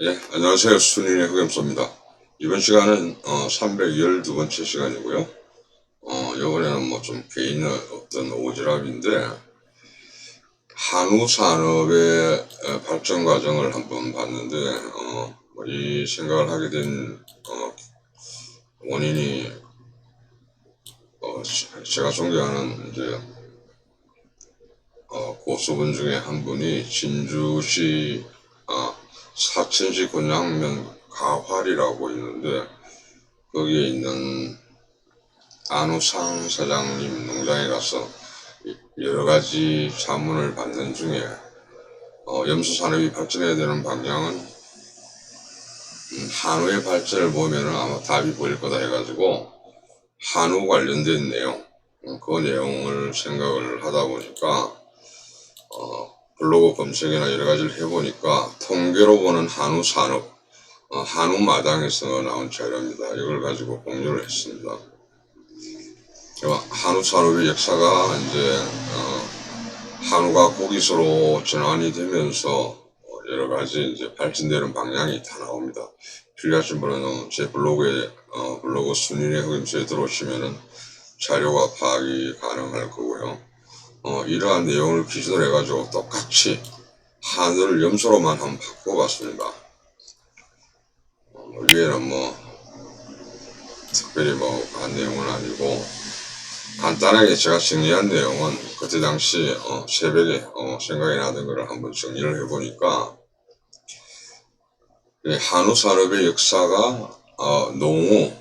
예, 안녕하세요. 순인의 흑염소입니다. 이번 시간은 312번째 시간이고요. 이번에는 뭐 좀 개인의 어떤 오지랖인데, 한우 산업의 발전 과정을 한번 봤는데, 이 생각을 하게 된 원인이 제가 존경하는 이제 고수분 중에 한 분이 진주시 사천시 곤양면 가활이라고 있는데, 거기에 있는 안우상 사장님 농장에 가서 여러 가지 자문을 받는 중에 염소 산업이 발전해야 되는 방향은 한우의 발전을 보면은 아마 답이 보일 거다 해가지고 한우 관련된 내용, 그 내용을 생각을 하다 보니까 블로그 검색이나 여러 가지를 해보니까 통계로 보는 한우 산업, 한우 마당에서 나온 자료입니다. 이걸 가지고 공유를 했습니다. 한우 산업의 역사가 이제 한우가 고기수로 전환이 되면서 여러 가지 이제 발전되는 방향이 다 나옵니다. 필요하신 분은 제 블로그에 블로그 순인의 흑임소에 들어오시면은 자료가 파악이 가능할 거고요. 이러한 내용을 기준으로 해가지고 똑같이 한우를 염소로만 한번 바꿔봤습니다. 위에는 뭐 특별히 뭐 한 내용은 아니고 간단하게 제가 정리한 내용은 그때 당시 새벽에 생각이 나던 거를 한번 정리를 해보니까 한우 산업의 역사가 농우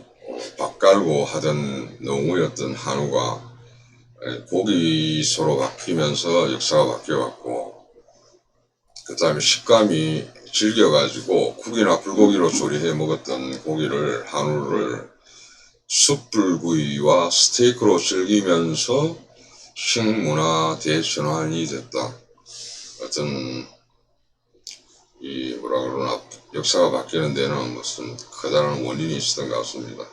밥 갈고 하던 농우였던 한우가 고기소로 바뀌면서 역사가 바뀌어갔고, 그 다음에 식감이 질겨가지고 국이나 불고기로 조리해 먹었던 고기를 한우를 숯불구이와 스테이크로 즐기면서 식문화 대전환이 됐다. 어떤 이 뭐라 그러나 역사가 바뀌는 데는 무슨 커다란 원인이 있었던 것 같습니다.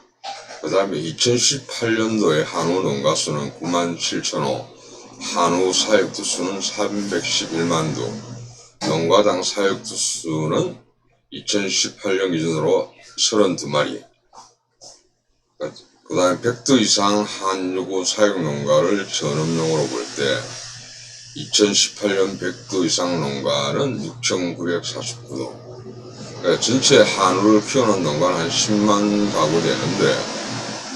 그 다음에 2018년도에 한우 농가 수는 97,000호, 한우 사육두 수는 311만 두, 농가당 사육두 수는 2018년 기준으로 32마리. 그 다음에 100두 이상 한유구 사육 농가를 전업용으로 볼 때 2018년 100두 이상 농가는 6,949도. 그러니까 전체 한우를 키우는 농가는 한 10만 가구 되는데,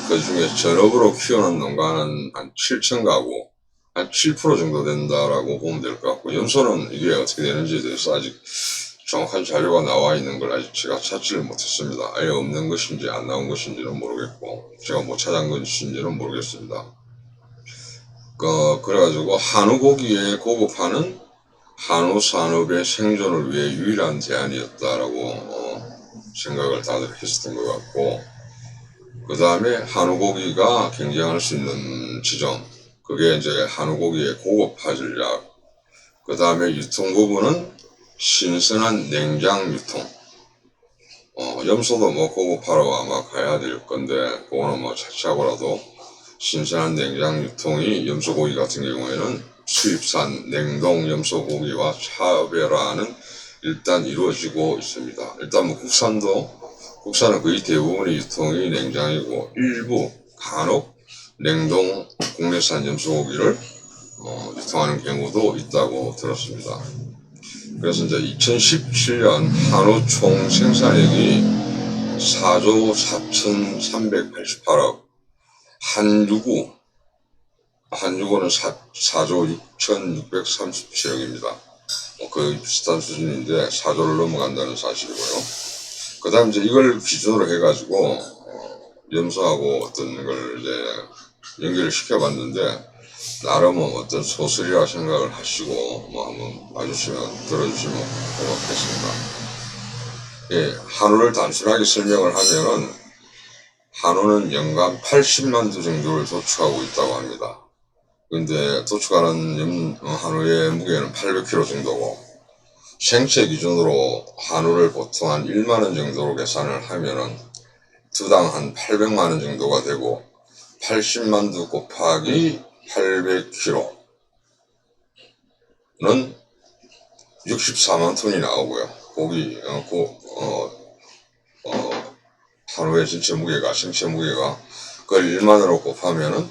그 중에 전업으로 키우는 농가는 한 7천 가구, 한 7% 정도 된다라고 보면 될 것 같고, 염소는 이게 어떻게 되는지에 대해서 아직 정확한 자료가 나와 있는 걸 아직 제가 찾지를 못했습니다. 아예 없는 것인지 안 나온 것인지는 모르겠고, 제가 못 찾은 것인지는 모르겠습니다. 그래가지고 한우 고기의 고급화는 한우 산업의 생존을 위해 유일한 대안이었다라고 생각을 다들 했었던 것 같고, 그 다음에 한우 고기가 경쟁할 수 있는 지점, 그게 이제 한우 고기의 고급화 전략. 그 다음에 유통 부분은 신선한 냉장 유통. 염소도 뭐 고급화로 아마 가야 될 건데, 그거는 뭐 차치하고라도 신선한 냉장 유통이 염소고기 같은 경우에는 수입산 냉동 염소고기와 차별화는 일단 이루어지고 있습니다. 일단 뭐 국산은 거의 대부분의 유통이 냉장이고, 일부 간혹 냉동 국내산 염소고기를 유통하는 경우도 있다고 들었습니다. 그래서 이제 2017년 한우 총 생산액이 4조 4,388억, 한유고는 4조 6,637억입니다. 거의 비슷한 수준인데 4조를 넘어간다는 사실이고요. 그 다음 이제 이걸 기준으로 해가지고 염소하고 어떤 걸 이제 연결을 시켜봤는데, 나름은 어떤 소설이라 생각을 하시고 뭐 한번 봐주시면 들어주시면 고맙겠습니다. 예, 한우를 단순하게 설명을 하면은 한우는 연간 80만 두 정도를 도축하고 있다고 합니다. 근데 도축하는 한우의 무게는 800kg 정도고, 생체 기준으로 한우를 보통 한 1만원 정도로 계산을 하면은 두당 한 800만원 정도가 되고, 80만 두 곱하기 800kg는 64만 톤이 나오고요. 고기, 한우의 전체 무게가, 생체 무게가 그걸 1만으로 곱하면은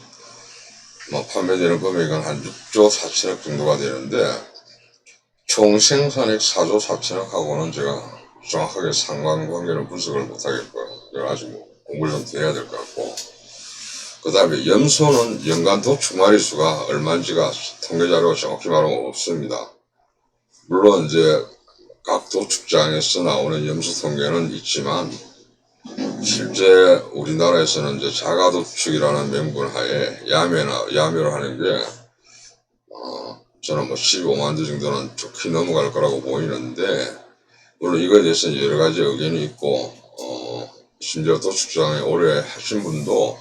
뭐 판매되는 금액은 한 6조 4천억 정도가 되는데, 총 생산액 4조 4천억하고는 제가 정확하게 상관관계는 분석을 못하겠고요. 이걸 아직 뭐 공부를 좀 더 해야 될 것 같고. 그 다음에 염소는 연간 도축 마리수가 얼마인지가 통계자료가 정확히 말하면 없습니다. 물론 이제 각 도축장에서 나오는 염소 통계는 있지만, 실제 우리나라에서는 이제 자가도축이라는 명분 하에 야매를 하는 게, 저는 뭐 15만 대 정도는 좋게 넘어갈 거라고 보이는데, 물론 이거에 대해서는 여러 가지 의견이 있고, 심지어 도축장에 오래 하신 분도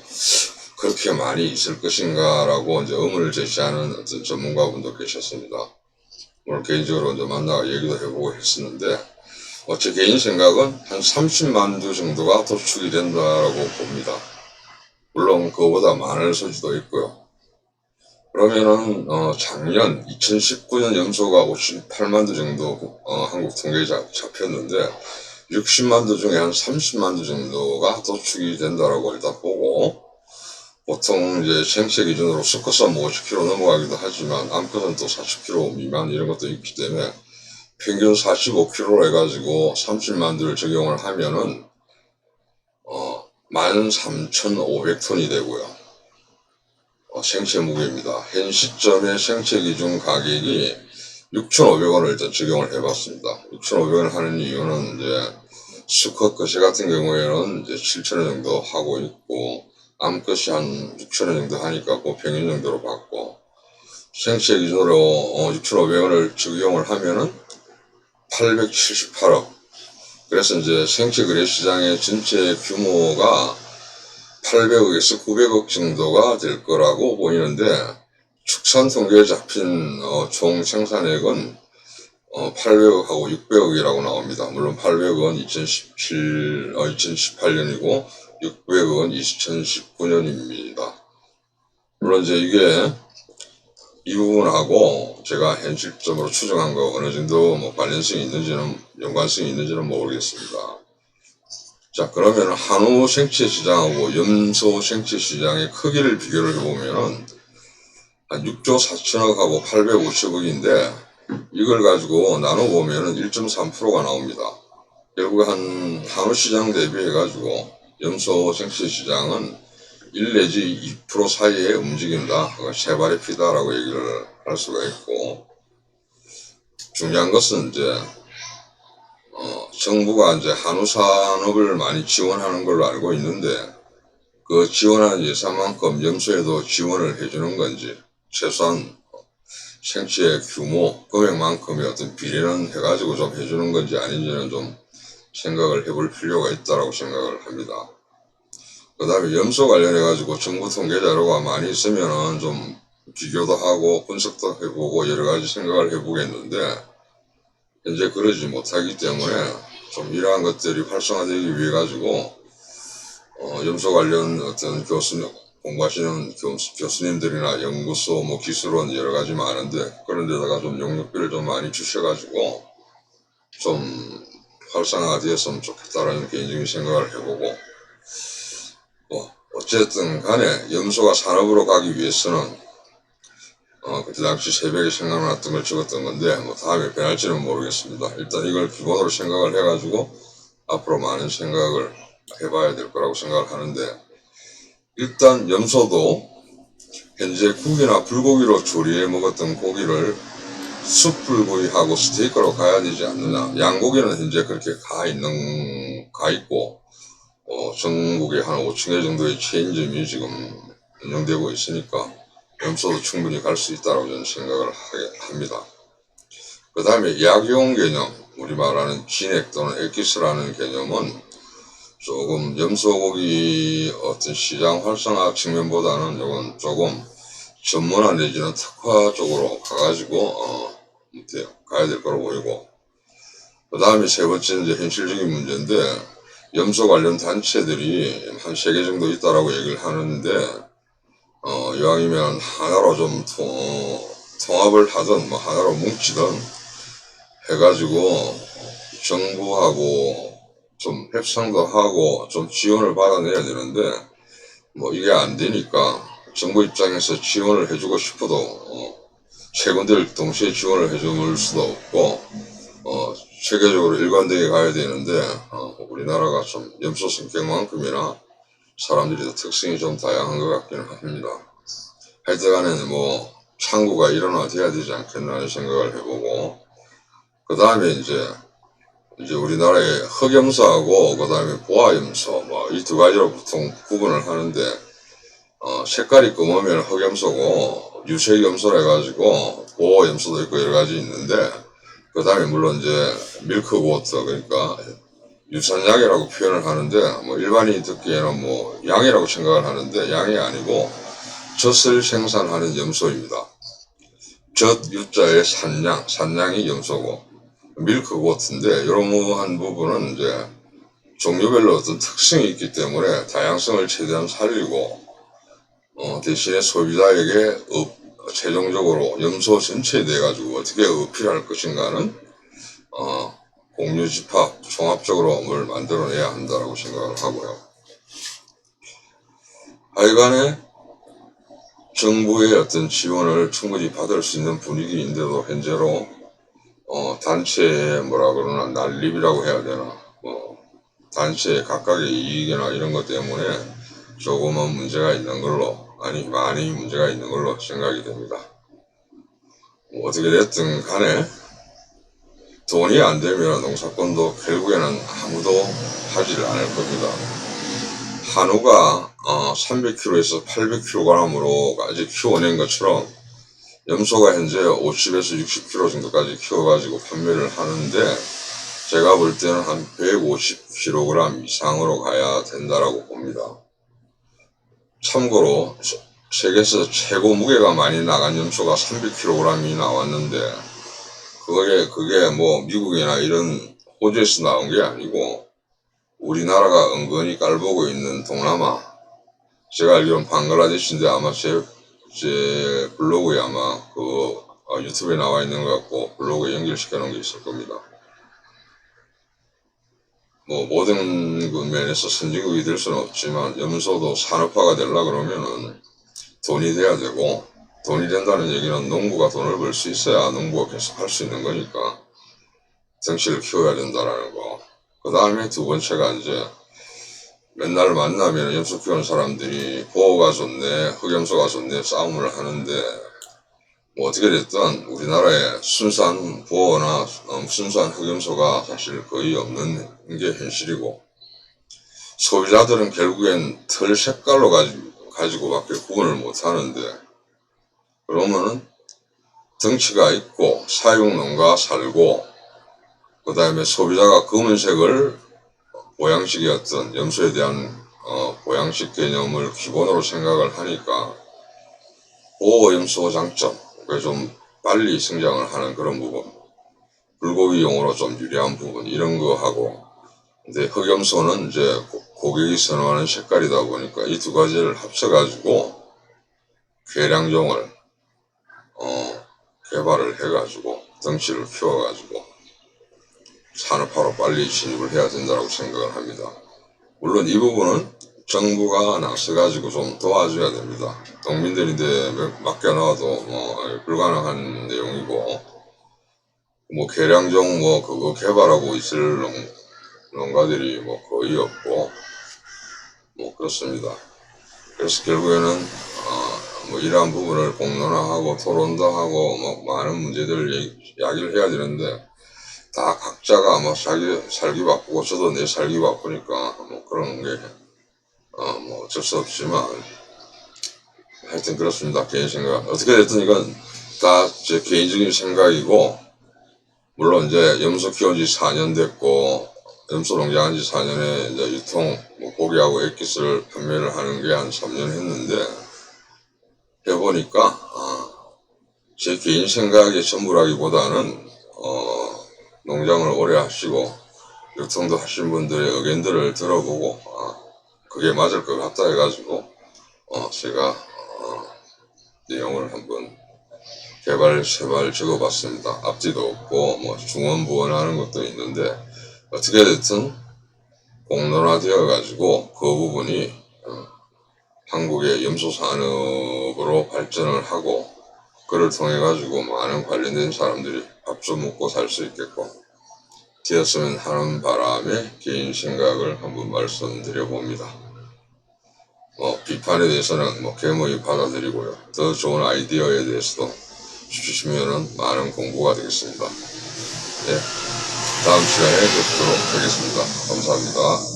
그렇게 많이 있을 것인가라고 이제 의문을 제시하는 어떤 전문가분도 계셨습니다. 오늘 개인적으로 이제 만나 얘기도 해보고 했었는데, 제 개인 생각은 한 30만 두 정도가 도축이 된다라고 봅니다. 물론 그거보다 많을 수도 있고요. 그러면은 작년 2019년 염소가 58만 두 정도 한국 통계에 잡혔는데, 60만 두 중에 한 30만 두 정도가 도축이 된다라고 일단 보고, 보통 이제 생체 기준으로 섞어서 뭐 50kg 넘어가기도 하지만 암컷은 또 40kg 미만 이런 것도 있기 때문에 평균 45kg로 해가지고 30만 두를 적용을 하면은 13,500톤이 되고요. 생체 무게입니다. 현 시점의 생체 기준 가격이 6,500원을 일단 적용을 해봤습니다. 6,500원을 하는 이유는 이제 수컷 것이 같은 경우에는 이제 7,000원 정도 하고 있고, 암컷이 한 6,000원 정도 하니까 그 평균 정도로 받고, 생체 기준으로 6,500원을 적용을 하면은 878억. 그래서 이제 생체 거래 시장의 전체 규모가 800억에서 900억 정도가 될 거라고 보이는데, 축산 통계에 잡힌 총 생산액은 800억하고 600억이라고 나옵니다. 물론 800억은 2018년이고 600억은 2019년입니다. 물론 이제 이게 이 부분하고 제가 현실적으로 추정한 거 어느 정도 뭐 관련성이 있는지는, 연관성이 있는지는 모르겠습니다. 자, 그러면 한우 생체 시장하고 염소 생체 시장의 크기를 비교를 해보면은 한 6조 4천억하고 850억인데, 이걸 가지고 나눠보면은 1.3%가 나옵니다. 결국 한우 시장 대비해가지고 염소 생체 시장은 1 내지 2% 사이에 움직인다. 세 발의 피다라고 얘기를 할 수가 있고, 중요한 것은 이제 정부가 이제 한우 산업을 많이 지원하는 걸로 알고 있는데, 그 지원하는 예산만큼 염소에도 지원을 해주는 건지, 최소한 생체 규모, 금액만큼의 어떤 비례는 해가지고 좀 해주는 건지 아닌지는 좀 생각을 해볼 필요가 있다라고 생각을 합니다. 그 다음에 염소 관련해가지고 정부 통계 자료가 많이 있으면은 좀 비교도 하고 분석도 해보고 여러 가지 생각을 해보겠는데, 현재 그러지 못하기 때문에 좀 이러한 것들이 활성화되기 위해 가지고 염소 관련 어떤 공부하시는 교수님들이나 연구소, 뭐 기술원 여러 가지 많은데, 그런 데다가 좀 용역비를 좀 많이 주셔가지고 좀 활성화가 되었으면 좋겠다라는 개인적인 생각을 해보고, 어쨌든 간에 염소가 산업으로 가기 위해서는 그때 당시 새벽에 생각났던 걸 적었던 건데, 뭐 다음에 변할지는 모르겠습니다. 일단 이걸 기본으로 생각을 해가지고 앞으로 많은 생각을 해봐야 될 거라고 생각을 하는데, 일단 염소도 현재 국이나 불고기로 조리해 먹었던 고기를 숯불구이하고 스테이크로 가야 되지 않느냐. 양고기는 현재 그렇게 가 있고, 전국에 한 5천 개 정도의 체인점이 지금 운영되고 있으니까 염소도 충분히 갈 수 있다고 저는 생각을 합니다. 그 다음에 약용 개념, 우리 말하는 진액 또는 엑기스라는 개념은 조금 염소고기 어떤 시장 활성화 측면보다는 이건 조금 전문화 내지는 특화 쪽으로 가가지고 가야 될 거로 보이고, 그 다음에 세 번째는 이제 현실적인 문제인데, 염소 관련 단체들이 한 3개 정도 있다라고 얘기를 하는데, 이왕이면 하나로 좀 통합을 하든 뭐 하나로 뭉치든 해가지고 정부하고 좀 협상도 하고 좀 지원을 받아내야 되는데 뭐 이게 안 되니까 정부 입장에서 지원을 해주고 싶어도 최군들 동시에 지원을 해줄 수도 없고 체계적으로 일관되게 가야 되는데 우리나라가 좀 염소 성격만큼이나 사람들이 특성이 좀 다양한 것 같기는 합니다. 하여튼간에 뭐 창구가 일어나야 되지 않겠나 하는 생각을 해보고 그 다음에 이제 우리나라의 흑염소하고 그 다음에 보아염소 뭐 이 두 가지로 보통 구분을 하는데 색깔이 검으면 흑염소고 유색염소라 해가지고 보호염소도 있고 여러 가지 있는데 그 다음에 물론 이제 밀크고트 그러니까 유산양이라고 표현을 하는데 뭐 일반인이 듣기에는 뭐 양이라고 생각을 하는데 양이 아니고 젖을 생산하는 염소입니다. 젖 유자의 산양이 염소고 밀크고트인데 이러한 부분은 이제 종류별로 어떤 특성이 있기 때문에 다양성을 최대한 살리고 대신에 소비자에게 최종적으로 염소 전체에 대해 가지고 어떻게 어필할 것인가는 공유집합 종합적으로 뭘 만들어내야 한다라고 생각을 하고요. 하여간에 정부의 어떤 지원을 충분히 받을 수 있는 분위기인데도 현재로 단체의 뭐라 그러나 난립이라고 해야 되나 단체 각각의 이익이나 이런 것 때문에 조금은 문제가 있는 걸로 아니 많이 문제가 있는 걸로 생각이 됩니다. 뭐 어떻게 됐든 간에 돈이 안 되면 농사꾼도 결국에는 아무도 하지를 않을 겁니다. 한우가 300kg에서 800kg으로까지 키워낸 것처럼 염소가 현재 50에서 60kg 정도까지 키워가지고 판매를 하는데 제가 볼 때는 한 150kg 이상으로 가야 된다라고 봅니다. 참고로 세계에서 최고 무게가 많이 나간 염소가 300kg이 나왔는데 그게 뭐 미국이나 이런 호주에서 나온 게 아니고 우리나라가 은근히 깔보고 있는 동남아 제가 알기로는 방글라데시인데 아마 제 블로그에 아마 유튜브에 나와 있는 것 같고 블로그에 연결시켜 놓은 게 있을 겁니다. 뭐 모든 그 면에서 선진국이 될 수는 없지만 염소도 산업화가 되려 그러면은 돈이 돼야 되고 돈이 된다는 얘기는 농부가 돈을 벌 수 있어야 농부가 계속 할 수 있는 거니까 덩치를 키워야 된다라는 거. 그 다음에 두 번째가 이제 맨날 만나면 염소 키우는 사람들이 보호가 좋네 흑염소가 좋네 싸움을 하는데 뭐 어떻게 됐든 우리나라에 순수한 보호나 순수한 흑염소가 사실 거의 없는 게 현실이고 소비자들은 결국엔 털 색깔로 가지고밖에 구분을 못 하는데 그러면은 덩치가 있고 사육농가 살고 그 다음에 소비자가 검은색을 보양식이었던 염소에 대한 보양식 개념을 기본으로 생각을 하니까 보호염소 장점 좀 빨리 성장을 하는 그런 부분 불고기용으로 좀 유리한 부분 이런 거 하고 근데 흑염소는 이제 고객이 선호하는 색깔이다 보니까 이 두 가지를 합쳐가지고 괴량종을 개발을 해가지고 덩치를 키워가지고 산업화로 빨리 진입을 해야 된다고 생각을 합니다. 물론 이 부분은 정부가 나서가지고 좀 도와줘야 됩니다. 농민들인데 맡겨놔도 불가능한 내용이고 뭐 개량종 그거 개발하고 있을 농가들이 거의 없고 그렇습니다. 그래서 결국에는 이러한 부분을 공론화하고 토론도 하고 많은 문제들을 이야기를 해야 되는데 다 각자가 아마 살기 바쁘고 저도 내 살기 바쁘니까 그런 게 어쩔 수 없지만 하여튼 그렇습니다. 개인 생각 어떻게 됐든 이건 다 제 개인적인 생각이고 물론 이제 염소 키운 지 4년 됐고 염소 농장한 지 4년에 이제 유통 고기하고 액기스를 판매를 하는 게 한 3년 했는데 해보니까 제 개인 생각의 전부라기보다는 농장을 오래 하시고 유통도 하신 분들의 의견들을 들어보고 그게 맞을 것 같다 해가지고 제가 내용을 한번 개발 세발 적어봤습니다. 앞뒤도 없고 중원부원하는 것도 있는데 어떻게 됐든 공론화되어 가지고 그 부분이 한국의 염소 산업으로 발전을 하고 그를 통해 가지고 많은 관련된 사람들이 밥 좀 먹고 살 수 있겠고 되었으면 하는 바람에 개인 생각을 한번 말씀드려 봅니다. 비판에 대해서는 개무히 받아들이고요. 더 좋은 아이디어에 대해서도 주시면은 많은 공부가 되겠습니다. 네, 다음 시간에 뵙도록 하겠습니다. 감사합니다.